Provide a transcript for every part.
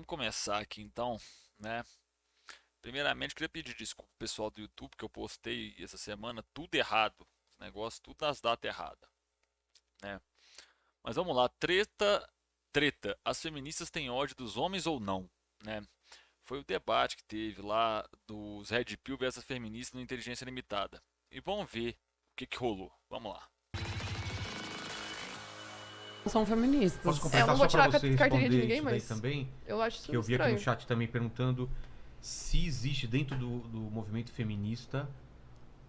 vamos começar aqui então, né? Primeiramente, queria pedir desculpa pro pessoal do YouTube que eu postei essa semana tudo errado, os negócios tudo nas datas erradas, né? Mas vamos lá, treta. As feministas têm ódio dos homens ou não, né? Foi o debate que teve lá dos Red Pill versus feministas no Inteligência Limitada. E vamos ver o que que rolou. Vamos lá. São Posso feministas. Eu completar não vou só para tirar a você carteirinha de responder ninguém, isso daí mas também? eu acho isso Que eu vi aqui no estranho. chat também perguntando se existe dentro do movimento feminista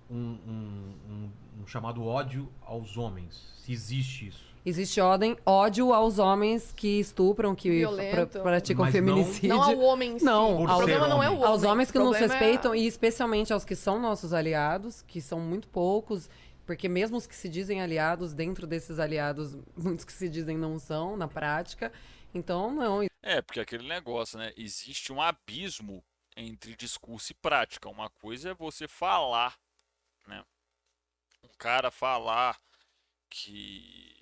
um chamado ódio aos homens. Se existe isso. Existe ódio aos homens que estupram, que Violentam. praticam Mas feminicídio. Não ao homem em si. Não, O Por problema ser não é o homem. homem. aos homens que O nos problema respeitam, e especialmente aos que são nossos aliados, que são muito poucos, porque mesmo os que se dizem aliados, dentro desses aliados, muitos que se dizem não são, na prática. Então, não. Porque aquele negócio, né? Existe um abismo entre discurso e prática. Uma coisa é você falar, né? Um cara falar que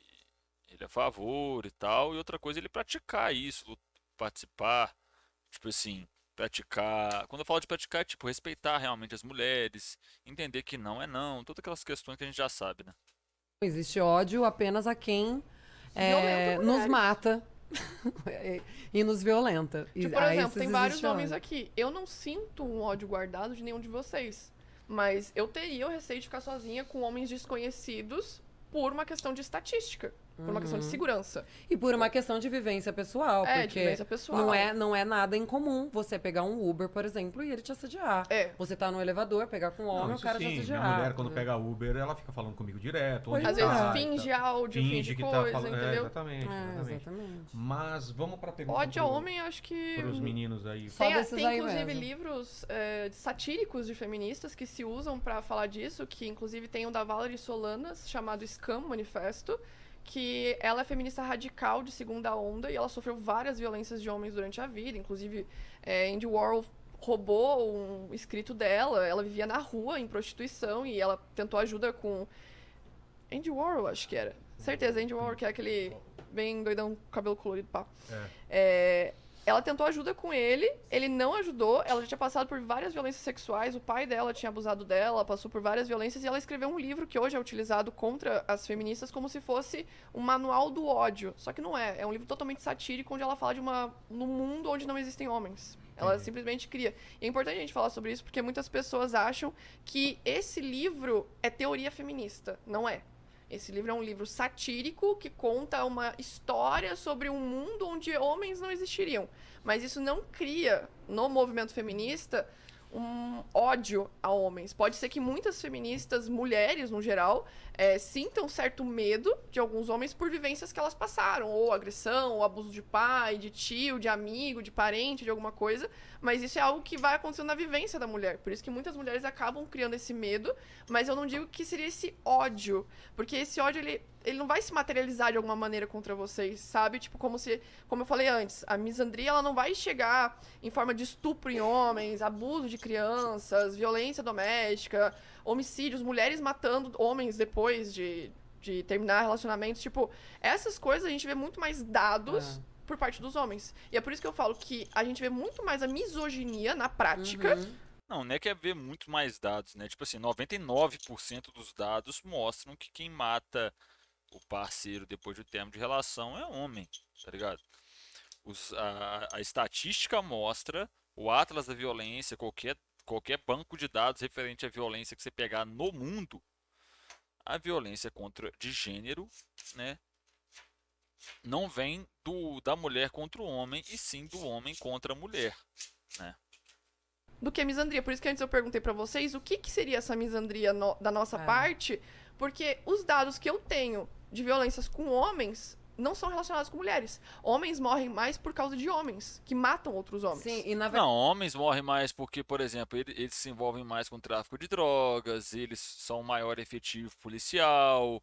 ele é a favor e tal, e outra coisa é ele praticar isso, participar, tipo assim, praticar. Quando eu falo de praticar, é tipo respeitar realmente as mulheres, entender que não é não, todas aquelas questões que a gente já sabe, né? Existe ódio apenas a quem Violenta nos mulheres. mata e nos violenta. Tipo, por exemplo, tem vários homens aqui. Eu não sinto um ódio guardado de nenhum de vocês. Mas eu teria o receio de ficar sozinha com homens desconhecidos por uma questão de estatística. Por uma questão de segurança. E por uma questão de vivência pessoal, É, de porque vivência pessoal. não é nada incomum você pegar um Uber, por exemplo, e ele te assediar. É. Você tá no elevador, pegar com um homem, o isso cara te sim. assediar. Minha mulher, quando pega Uber, ela fica falando comigo direto. Pois onde Às é. vezes tá, finge e tal. áudio, finge que coisa, tá falando. entendeu? Exatamente, exatamente. Exatamente. Mas vamos para pergunta Ódio ao homem, acho que. pros meninos aí. Só Tem, desses tem aí inclusive mesmo. livros satíricos de feministas que se usam pra falar disso, que inclusive tem um da Valerie Solanas, chamado Scam Manifesto, que ela é feminista radical de segunda onda e ela sofreu várias violências de homens durante a vida, inclusive Andy Warhol roubou um escrito dela, ela vivia na rua em prostituição e ela tentou ajuda com Andy Warhol, acho que era. Certeza, Andy Warhol, que é aquele bem doidão, cabelo colorido, pá. Ela tentou ajuda com ele não ajudou, ela já tinha passado por várias violências sexuais, o pai dela tinha abusado dela, passou por várias violências e ela escreveu um livro que hoje é utilizado contra as feministas como se fosse um manual do ódio. Só que não é, é um livro totalmente satírico onde ela fala de num mundo onde não existem homens. Ela simplesmente cria. E é importante a gente falar sobre isso porque muitas pessoas acham que esse livro é teoria feminista. Não é. Esse livro é um livro satírico que conta uma história sobre um mundo onde homens não existiriam. Mas isso não cria, no movimento feminista, um ódio a homens. Pode ser que muitas feministas, mulheres no geral, sintam certo medo de alguns homens por vivências que elas passaram, ou agressão, ou abuso de pai, de tio, de amigo, de parente, de alguma coisa, mas isso é algo que vai acontecendo na vivência da mulher. Por isso que muitas mulheres acabam criando esse medo, mas eu não digo que seria esse ódio, porque esse ódio, ele não vai se materializar de alguma maneira contra vocês, sabe? Tipo, como eu falei antes, a misandria, ela não vai chegar em forma de estupro em homens, abuso de crianças, violência doméstica, homicídios, mulheres matando homens depois de terminar relacionamentos. Tipo, essas coisas a gente vê muito mais dados por parte dos homens. E é por isso que eu falo que a gente vê muito mais a misoginia na prática. Não é que é ver muito mais dados, né? Tipo assim, 99% dos dados mostram que quem mata o parceiro depois do término de relação é homem, tá ligado? A estatística mostra, o Atlas da Violência, qualquer banco de dados referente à violência que você pegar no mundo, a violência de gênero, né, não vem da mulher contra o homem, e sim do homem contra a mulher, né? Do que a misandria. Por isso que antes eu perguntei pra vocês o que seria essa misandria da nossa parte, porque os dados que eu tenho de violências com homens não são relacionados com mulheres. Homens morrem mais por causa de homens que matam outros homens. Sim, e na Não, homens morrem mais porque, por exemplo, eles se envolvem mais com tráfico de drogas, eles são maior efetivo policial,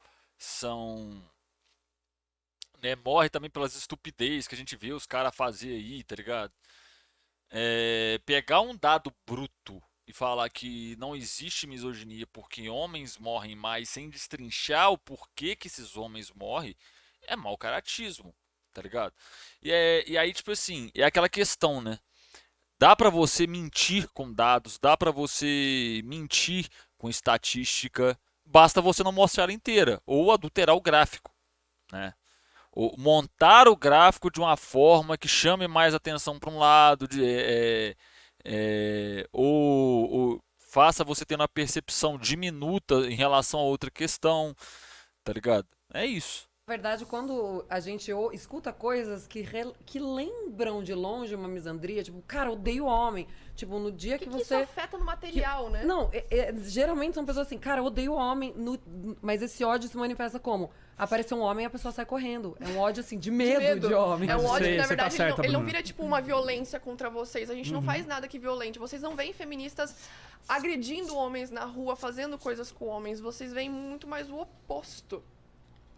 morre também pelas estupidez que a gente vê os caras fazer aí, tá ligado? Pegar um dado bruto e falar que não existe misoginia porque homens morrem mais sem destrinchar o porquê que esses homens morrem é mau caratismo, tá ligado? E aí, tipo assim, é aquela questão, né? Dá pra você mentir com dados, dá pra você mentir com estatística, basta você não mostrar ela inteira ou adulterar o gráfico, né? Ou montar o gráfico de uma forma que chame mais atenção para um lado, ou faça você ter uma percepção diminuta em relação a outra questão, tá ligado? É isso. Na verdade, quando a gente escuta coisas que lembram de longe uma misandria, tipo, cara, odeio homem. Tipo, no dia O que que isso você. afeta no material, né? Não, geralmente são pessoas assim, cara, eu odeio homem, mas esse ódio se manifesta como? Apareceu um homem e a pessoa sai correndo. É um ódio, assim, de medo de homem. É um ódio que, na Você tá verdade, certa, ele não Bruna. vira, tipo, uma violência contra vocês. A gente não faz nada que violente. Vocês não veem feministas agredindo homens na rua, fazendo coisas com homens. Vocês veem muito mais o oposto.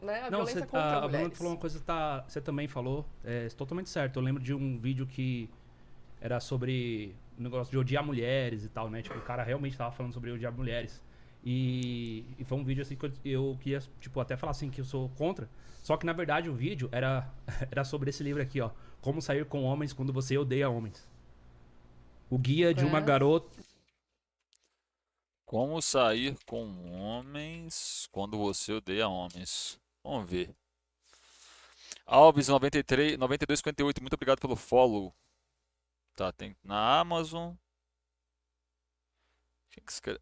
Né? A Não, violência a contra Bruna mulheres. falou uma coisa que você também falou, é totalmente certo. Eu lembro de um vídeo que era sobre o negócio de odiar mulheres e tal, né? Tipo, o cara realmente tava falando sobre odiar mulheres. E foi um vídeo assim que eu queria, tipo, até falar assim que eu sou contra. Só que na verdade o vídeo era sobre esse livro aqui, ó. Como sair com homens quando você odeia homens. O guia de uma Conhece? garota. Como sair com homens quando você odeia homens? Vamos ver. Alves 93, 92,58, muito obrigado pelo follow. Tá, tem na Amazon. Quem que escreve?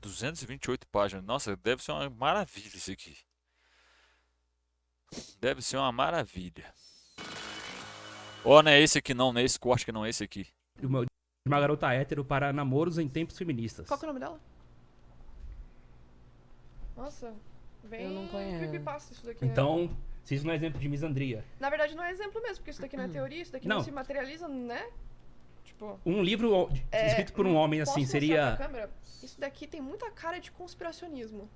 ...228 páginas. Nossa, deve ser uma maravilha isso aqui. Deve ser uma maravilha. Ó, não é esse aqui não, não é esse corte que não é esse aqui. De uma garota hétero para namoros em tempos feministas. Qual que é o nome dela? Nossa, bem Eu não conheço. creepypasta isso daqui, né? Então, se isso não é exemplo de misandria. Na verdade, não é exemplo mesmo, porque isso daqui não é teoria, isso daqui não, Não. se materializa, né? Tipo... Um livro escrito por um homem posso assim mostrar seria. pra câmera? Isso daqui tem muita cara de conspiracionismo.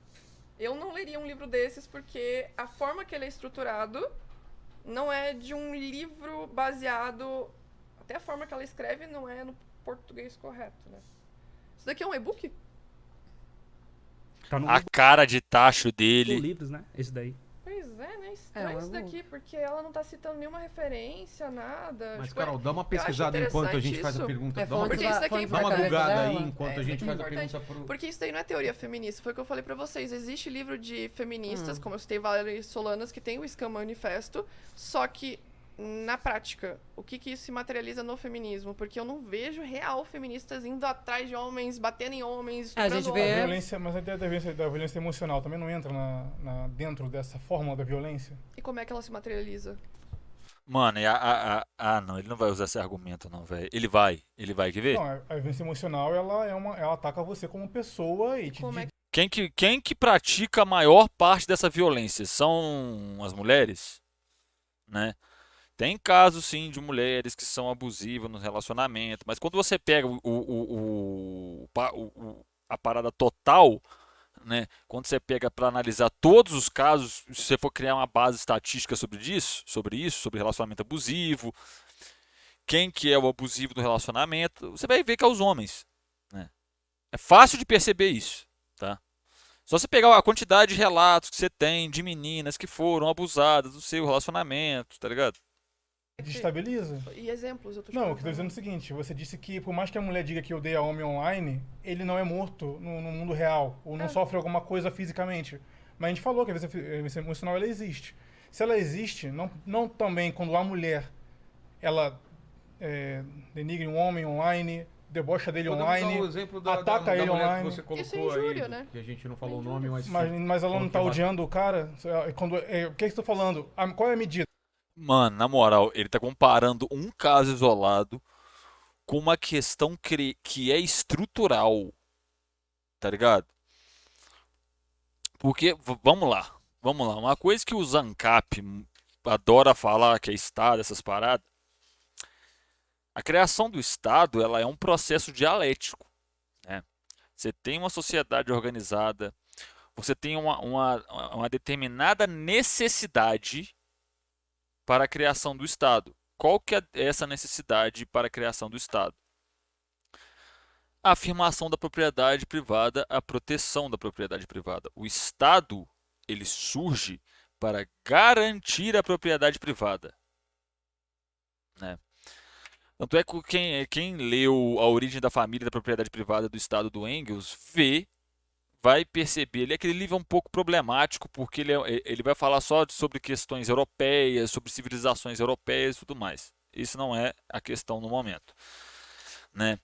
Eu não leria um livro desses porque a forma que ele é estruturado não é de um livro baseado... Até a forma que ela escreve não é no português correto, né? Isso daqui é um e-book? Tá no A cara de tacho livro dele. livros, né? Esse daí. Pois é, né? Estranho É um isso daqui, porque ela não tá citando nenhuma referência, nada. Mas, Tipo, Carol, dá uma acho pesquisada enquanto a gente interessante faz a isso. pergunta. É Dá uma, fonte Porque isso daqui fonte dá uma da cabeça bugada aí dela? enquanto a gente isso faz aqui a é importante, pergunta pro... Porque isso daí não é teoria feminista, foi o que eu falei pra vocês. Existe livro de feministas, Hum. como eu citei Valerie Solanas, que tem o Scam Manifesto, só que na prática, o que isso se materializa no feminismo? Porque eu não vejo real feministas indo atrás de homens, batendo em homens, A estuprando gente A vê- homens. violência, mas a ideia da violência emocional também não entra dentro dessa fórmula da violência? E como é que ela se materializa? Mano, não, ele não vai usar esse argumento não, velho. Ele vai, quer ver? Não, a violência emocional, ela ataca você como pessoa e te Como é Quem que pratica a maior parte dessa violência? São as mulheres, né? Tem casos, sim, de mulheres que são abusivas no relacionamento, mas quando você pega a parada total, né? Quando você pega para analisar todos os casos, se você for criar uma base estatística sobre relacionamento abusivo, quem que é o abusivo do relacionamento, você vai ver que é os homens, né? É fácil de perceber isso, tá? Só você pegar a quantidade de relatos que você tem de meninas que foram abusadas do seu relacionamento, tá ligado? desestabiliza. E exemplos, eu tô te Não, o que eu tô perguntando. dizendo é o seguinte, você disse que por mais que a mulher diga que odeia homem online, ele não é morto no mundo real, ou não É. sofre alguma coisa fisicamente. Mas a gente falou que a violência emocional ela existe. Se ela existe, não também quando a mulher ela denigre um homem online, debocha dele Podemos usar o online, exemplo ataca ele mulher online. que você colocou Isso é injúria, aí, né? que a gente não falou o Injúria. nome, mas... mas ela não tá Quando- odiando o cara. O que você tá falando? Qual é a medida? Mano, na moral, ele tá comparando um caso isolado com uma questão que é estrutural, tá ligado? Porque, vamos lá, uma coisa que o Zancap adora falar, que é Estado, essas paradas, a criação do Estado, ela é um processo dialético, né? Você tem uma sociedade organizada, você tem uma determinada necessidade para a criação do Estado. Qual que é essa necessidade para a criação do Estado? a afirmação da propriedade privada, a proteção da propriedade privada. O Estado, ele surge para garantir a propriedade privada, né? Tanto é que quem leu A Origem da Família e da Propriedade Privada do Estado do Engels vai perceber. Aquele livro é um pouco problemático, porque ele vai falar só sobre questões europeias, sobre civilizações europeias e tudo mais. Isso não é a questão no momento, né?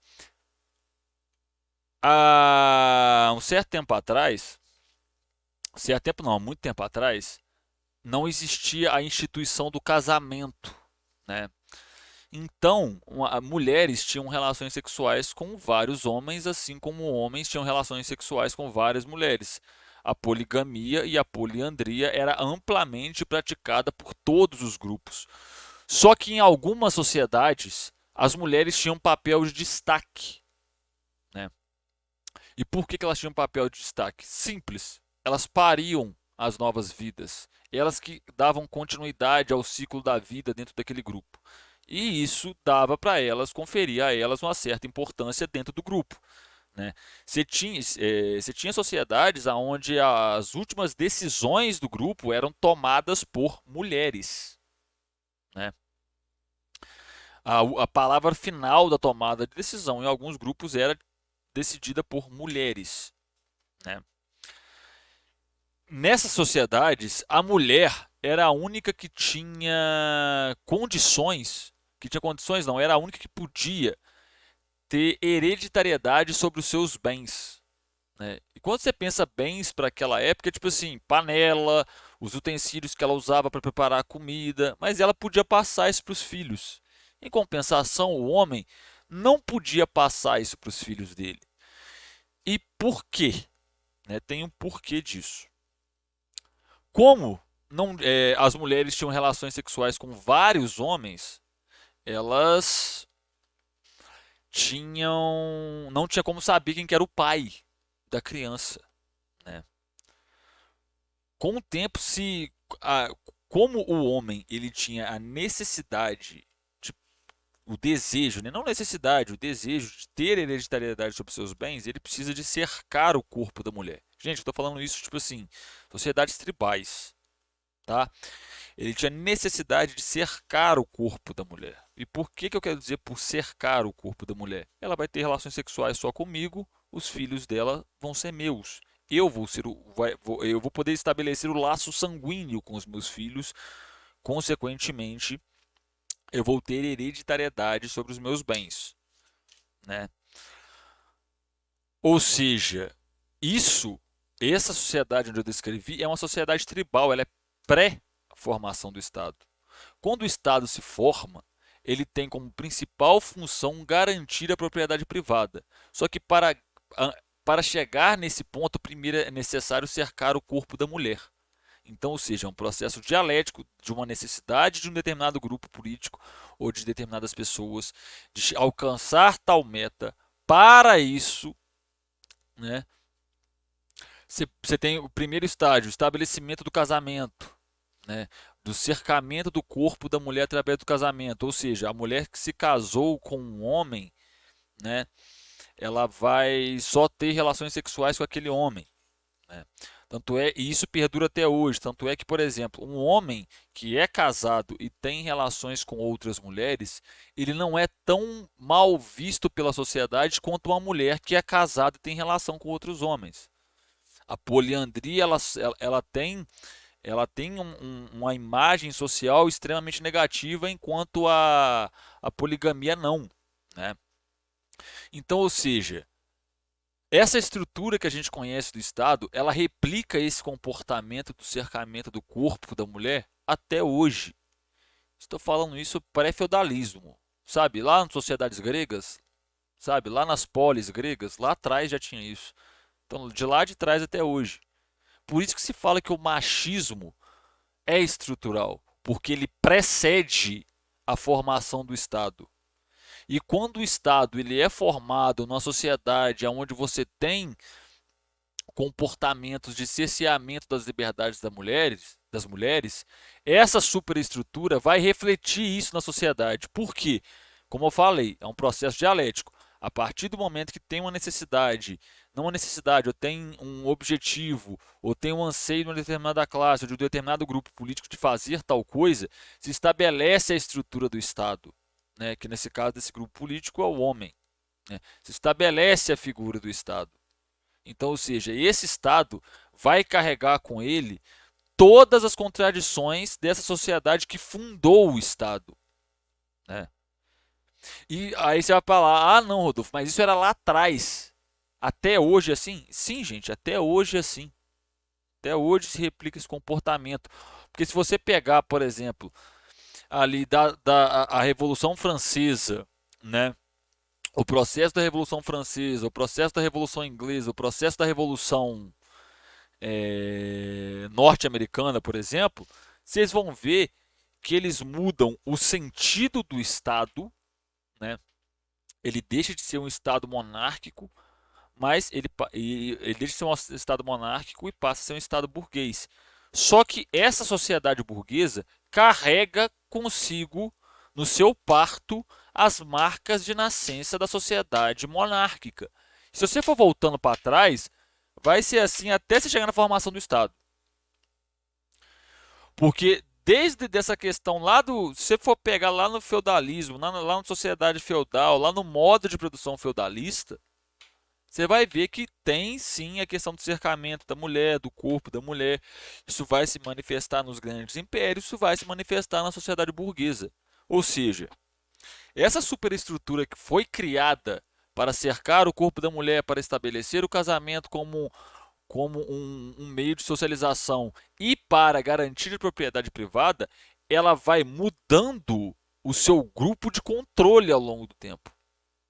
Há um certo tempo atrás, há muito tempo atrás, não existia a instituição do casamento, né? Então, mulheres tinham relações sexuais com vários homens, assim como homens tinham relações sexuais com várias mulheres. A poligamia e a poliandria era amplamente praticada por todos os grupos. Só que em algumas sociedades, as mulheres tinham papel de destaque, né? E por que elas tinham papel de destaque? Simples. Elas pariam as novas vidas. Elas que davam continuidade ao ciclo da vida dentro daquele grupo. E isso dava para elas, conferia a elas uma certa importância dentro do grupo, né? Você tinha sociedades onde as últimas decisões do grupo eram tomadas por mulheres, né? A palavra final da tomada de decisão em alguns grupos era decidida por mulheres, né? Nessas sociedades, a mulher era a única que tinha condições, não, era a única que podia ter hereditariedade sobre os seus bens, né? E quando você pensa bens para aquela época, tipo assim, panela, os utensílios que ela usava para preparar a comida, mas ela podia passar isso para os filhos. Em compensação, o homem não podia passar isso para os filhos dele. E por quê? Né? Tem um porquê disso. Como as mulheres tinham relações sexuais com vários homens, elas não tinha como saber quem que era o pai da criança, né? Com o tempo, como o homem ele tinha a necessidade, o desejo, né? Não necessidade, o desejo de ter hereditariedade sobre seus bens, ele precisa de cercar o corpo da mulher. Gente, eu estou falando isso tipo assim, sociedades tribais, tá? Ele tinha necessidade de cercar o corpo da mulher. E por que eu quero dizer por cercar o corpo da mulher? Ela vai ter relações sexuais só comigo, os filhos dela vão ser meus. Eu vou poder estabelecer o laço sanguíneo com os meus filhos, consequentemente, eu vou ter hereditariedade sobre os meus bens, né? Ou seja, essa sociedade onde eu descrevi é uma sociedade tribal, ela é pré-formação do Estado. Quando o Estado se forma, ele tem como principal função garantir a propriedade privada. Só que para chegar nesse ponto, primeiro é necessário cercar o corpo da mulher. Então, ou seja, é um processo dialético de uma necessidade de um determinado grupo político ou de determinadas pessoas de alcançar tal meta. Para isso, né, você tem o primeiro estágio, o estabelecimento do casamento, né, do cercamento do corpo da mulher através do casamento. Ou seja, a mulher que se casou com um homem, né, ela vai só ter relações sexuais com aquele homem, né? E isso perdura até hoje. Tanto é que, por exemplo, um homem que é casado e tem relações com outras mulheres, ele não é tão mal visto pela sociedade quanto uma mulher que é casada e tem relação com outros homens. A poliandria ela tem uma imagem social extremamente negativa, enquanto a poligamia não, né? Então, ou seja, essa estrutura que a gente conhece do Estado, ela replica esse comportamento do cercamento do corpo da mulher até hoje. Estou falando isso pré-feudalismo, sabe? Lá nas sociedades gregas, sabe? Lá nas polis gregas, lá atrás já tinha isso. Então, de lá de trás até hoje. Por isso que se fala que o machismo é estrutural, porque ele precede a formação do Estado. E quando o Estado ele é formado numa sociedade onde você tem comportamentos de cerceamento das liberdades das mulheres, essa superestrutura vai refletir isso na sociedade. Por quê? Como eu falei, é um processo dialético. A partir do momento que tem uma necessidade, não uma necessidade, ou tem um objetivo, ou tem um anseio de uma determinada classe, ou de um determinado grupo político de fazer tal coisa, se estabelece a estrutura do Estado, né? Que nesse caso desse grupo político é o homem, né? Se estabelece a figura do Estado. Então, ou seja, esse Estado vai carregar com ele todas as contradições dessa sociedade que fundou o Estado, né? E aí você vai falar, ah não, Rodolfo, mas isso era lá atrás. Até hoje é assim? Sim, gente, até hoje é assim. Até hoje se replica esse comportamento. Porque se você pegar, por exemplo, ali a Revolução Francesa, né? O processo da Revolução Francesa, o processo da Revolução Inglesa, o processo da Revolução norte-americana, por exemplo, vocês vão ver que eles mudam o sentido do Estado, né? Ele deixa de ser um Estado monárquico, mas ele deixa de ser um Estado monárquico e passa a ser um Estado burguês. Só que essa sociedade burguesa carrega consigo, no seu parto, as marcas de nascença da sociedade monárquica. Se você for voltando para trás, vai ser assim até você chegar na formação do Estado. Porque desde dessa questão lá do... Se você for pegar lá no feudalismo, lá na sociedade feudal, lá no modo de produção feudalista, você vai ver que tem sim a questão do cercamento da mulher, do corpo da mulher. Isso vai se manifestar nos grandes impérios, isso vai se manifestar na sociedade burguesa. Ou seja, essa superestrutura que foi criada para cercar o corpo da mulher, para estabelecer o casamento como um meio de socialização e para garantir a propriedade privada, ela vai mudando o seu grupo de controle ao longo do tempo,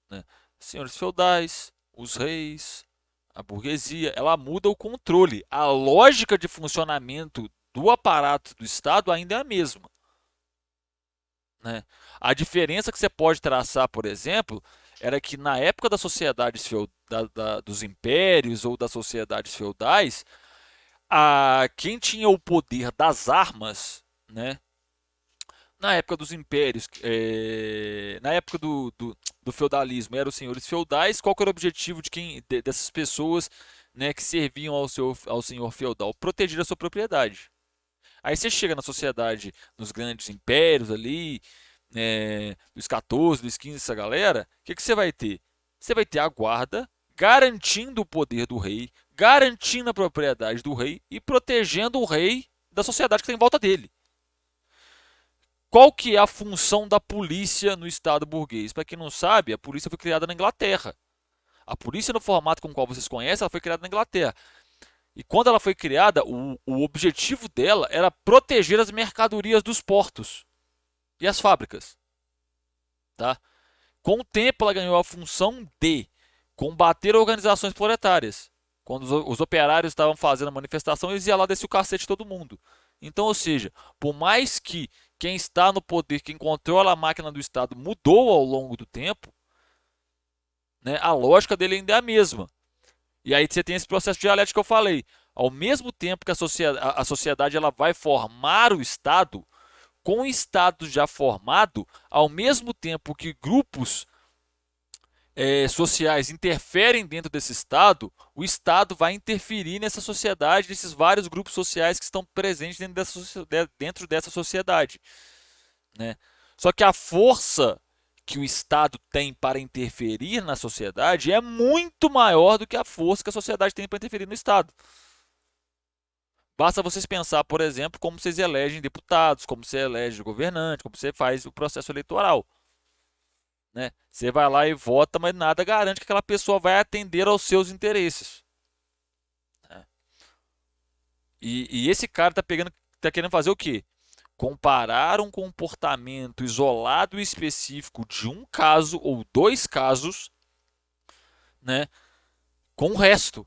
né? Senhores feudais, os reis, a burguesia, ela muda o controle. A lógica de funcionamento do aparato do Estado ainda é a mesma, né? A diferença que você pode traçar, por exemplo, era que na época das sociedades dos impérios ou das sociedades feudais, quem tinha o poder das armas, né? Na época dos impérios, na época do feudalismo, eram os senhores feudais. Qual que era o objetivo dessas pessoas, né, que serviam ao senhor feudal? Proteger a sua propriedade. Aí você chega na sociedade, nos grandes impérios ali, dos 14, dos 15, essa galera, o que você vai ter? Você vai ter a guarda garantindo o poder do rei, garantindo a propriedade do rei e protegendo o rei da sociedade que está em volta dele. Qual que é a função da polícia no Estado burguês? Para quem não sabe, a polícia foi criada na Inglaterra. A polícia no formato com o qual vocês conhecem, ela foi criada na Inglaterra. E quando ela foi criada, o objetivo dela era proteger as mercadorias dos portos e as fábricas, tá? Com o tempo, ela ganhou a função de combater organizações proletárias. Quando os operários estavam fazendo a manifestação, eles iam lá descer o cacete de todo mundo. Então, ou seja, por mais que quem está no poder, quem controla a máquina do Estado, mudou ao longo do tempo, né, a lógica dele ainda é a mesma. E aí você tem esse processo dialético que eu falei. Ao mesmo tempo que a sociedade ela vai formar o Estado, com o Estado já formado, ao mesmo tempo que grupos sociais interferem dentro desse Estado, o Estado vai interferir nessa sociedade, nesses vários grupos sociais que estão presentes dentro dessa sociedade, né? Só que a força que o Estado tem para interferir na sociedade é muito maior do que a força que a sociedade tem para interferir no Estado. Basta vocês pensar, por exemplo, como vocês elegem deputados, como você elege governante, como você faz o processo eleitoral, né? Você vai lá e vota, mas nada garante que aquela pessoa vai atender aos seus interesses, né? E esse cara tá querendo fazer o quê? Comparar um comportamento isolado e específico de um caso ou dois casos, né, com o resto.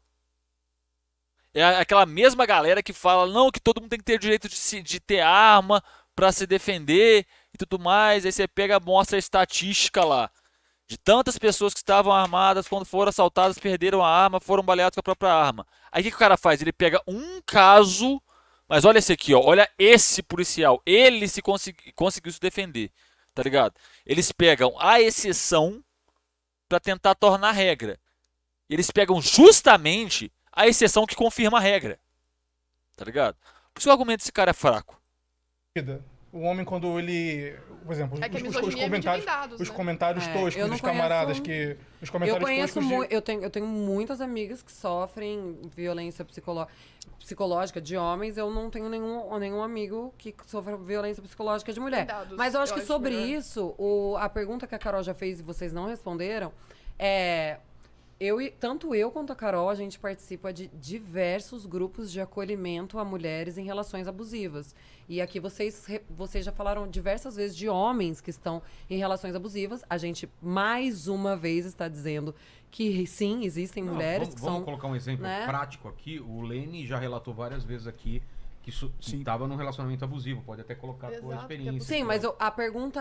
É aquela mesma galera que fala não, que todo mundo tem que ter o direito de ter arma para se defender e tudo mais. Aí você pega, mostra a estatística lá de tantas pessoas que estavam armadas, quando foram assaltadas, perderam a arma, foram baleados com a própria arma. Aí o que o cara faz? Ele pega um caso, mas olha esse aqui, ó, olha esse policial, ele conseguiu se defender, tá ligado? Eles pegam a exceção, para tentar tornar regra. Eles pegam justamente a exceção que confirma a regra. Tá ligado? Por isso que o argumento desse cara é fraco. O homem, quando ele. Por exemplo, É que a os misoginia é medida em dados, os né? comentários É, toscos eu não dos camaradas conheço- que. Os Eu comentários conheço toscos de- muito, eu tenho muitas amigas que sofrem violência psicológica de homens. Eu não tenho nenhum amigo que sofra violência psicológica de mulher. Dados, Mas eu acho que sobre melhor. isso, a pergunta que a Carol já fez e vocês não responderam é. Tanto eu quanto a Carol, a gente participa de diversos grupos de acolhimento a mulheres em relações abusivas. E aqui vocês já falaram diversas vezes de homens que estão em relações abusivas. A gente, mais uma vez, está dizendo que sim, existem Não, mulheres vamos, que vamos são... colocar um exemplo né? prático aqui. O Lene já relatou várias vezes aqui que estava num relacionamento abusivo. Pode até colocar a tua Exato, que é experiência. Sim, mas a pergunta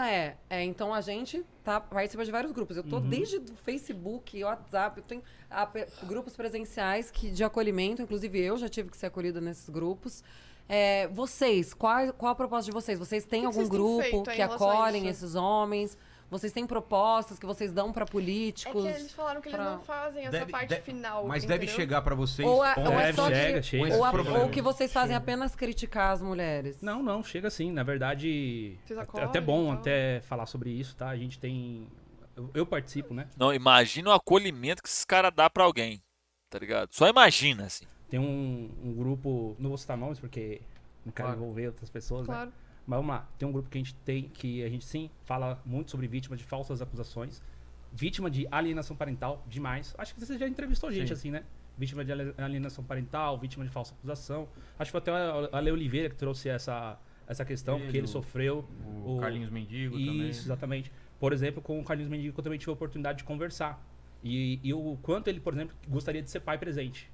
então a gente participa de vários grupos. Eu tô Uhum. desde do Facebook, WhatsApp, eu tenho grupos presenciais de acolhimento, inclusive eu já tive que ser acolhida nesses grupos. Vocês, qual a proposta de vocês? Vocês têm O que algum vocês têm grupo feito em que relação a acolhem isso? esses homens? Vocês têm propostas que vocês dão pra É políticos? que eles falaram que eles pra- não fazem essa parte final. Mas deve entendeu? chegar pra vocês. Ou é Deve, só chega, que, chega. ou, Esse ou que vocês fazem apenas criticar as mulheres? Não, chega assim. Na verdade, Vocês é acolhem até e bom tal. até falar sobre isso, tá? A gente tem... Eu participo, né? Não, imagina o acolhimento que esses caras dão pra alguém. Tá ligado? Só imagina, assim. Tem um grupo... Não vou citar nomes porque não quero Claro. envolver outras pessoas, né? Claro. Mas vamos lá. Tem um grupo que a gente sim fala muito sobre vítima de falsas acusações. Vítima de alienação parental, demais. Acho que você já entrevistou gente Sim. assim, né? Vítima de alienação parental, vítima de falsa acusação. Acho que foi até a Ale Oliveira que trouxe essa questão, porque ele Ele, sofreu. O Carlinhos Mendigo Isso, também. exatamente. Por exemplo, com o Carlinhos Mendigo eu também tive a oportunidade de conversar. E o quanto ele, por exemplo, gostaria de ser pai presente.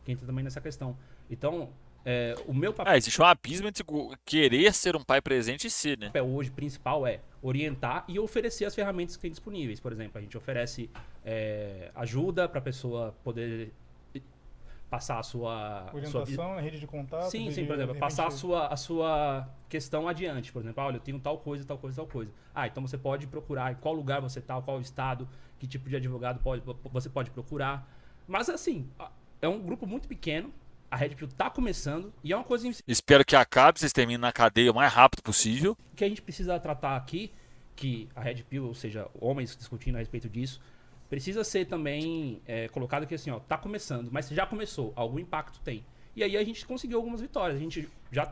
Que entra também nessa questão. Então, o meu papel... Existe um abismo entre querer ser um pai presente e ser, né? papel hoje principal é orientar e oferecer as ferramentas que tem disponíveis. Por exemplo, a gente oferece ajuda para a pessoa poder passar a sua Orientação na rede de contato. sim, de por exemplo, repente, passar a sua questão adiante. Por exemplo, olha, eu tenho tal coisa, tal coisa, tal coisa. Então você pode procurar em qual lugar você está, qual estado, que tipo de advogado você pode procurar. Mas assim, é um grupo muito pequeno. A Red Pill tá começando e é uma coisa Espero que acabe, vocês terminem na cadeia o mais rápido possível. que a gente precisa tratar aqui, que a Red Pill, ou seja, homens discutindo a respeito disso, precisa ser também colocado aqui assim, ó, tá começando, mas já começou, algum impacto tem. E aí a gente conseguiu algumas vitórias. A gente já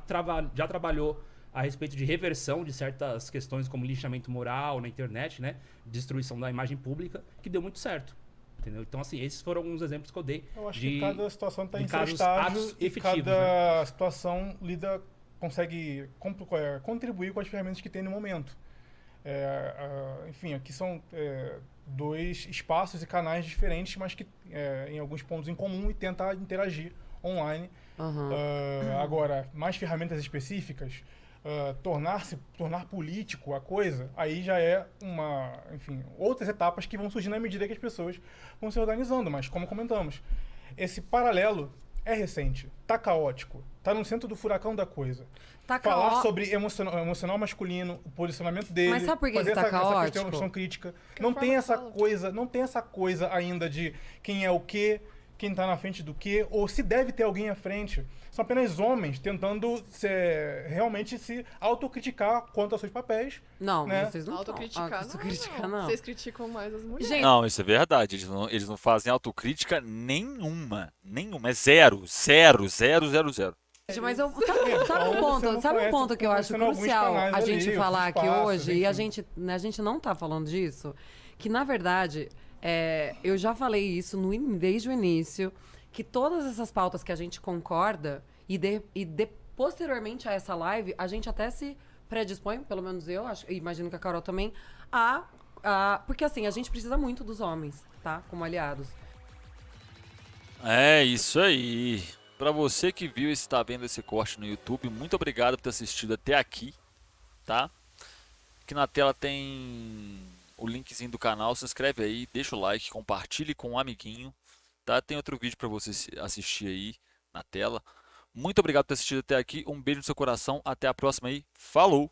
trabalhou a respeito de reversão de certas questões como linchamento moral na internet, né? Destruição da imagem pública, que deu muito certo. Entendeu? Então, assim, esses foram alguns exemplos que eu dei. Eu acho de, que cada situação está de em seu casos estágio atos e efetivos, cada situação consegue contribuir com as ferramentas que tem no momento. Enfim, aqui são dois espaços e canais diferentes, mas que em alguns pontos em comum e tentar interagir online. Aham. Agora, mais ferramentas específicas, tornar político a coisa, aí já é enfim, outras etapas que vão surgir na medida que as pessoas vão se organizando. Mas, como comentamos, esse paralelo é recente, tá caótico, tá no centro do furacão da coisa. Tá Falar caó- sobre emocional masculino, o posicionamento dele, Mas sabe por que fazer que tá essa caótico? questão crítica. Que Não forma tem que essa fala. coisa, não tem essa coisa ainda de quem é o quê, quem tá na frente do quê, ou se deve ter alguém à frente. São apenas homens tentando realmente se autocriticar quanto aos seus papéis. Não, né? vocês não Autocriticar autocriticar, não. Vocês criticam mais as mulheres. Gente, Não, isso é verdade. Eles não fazem autocrítica nenhuma. Nenhuma. É zero. Zero, zero, zero, zero. Gente, mas sabe Então, um você ponto, não sabe um conhece ponto que eu acho conhecendo alguns crucial canais a ali, gente os falar aqui espaços, hoje, e a enfim. gente não tá falando disso, que na verdade, eu já falei isso desde o início, que todas essas pautas que a gente concorda posteriormente a essa live, a gente até se predispõe, pelo menos eu, imagino que a Carol também, porque assim, a gente precisa muito dos homens, tá? Como aliados. É isso aí. Pra você que viu e está vendo esse corte no YouTube, muito obrigado por ter assistido até aqui, tá? Aqui na tela tem o linkzinho do canal, se inscreve aí, deixa o like, compartilhe com um amiguinho, tá? Tem outro vídeo pra você assistir aí na tela. Muito obrigado por ter assistido até aqui, um beijo no seu coração, até a próxima aí, falou!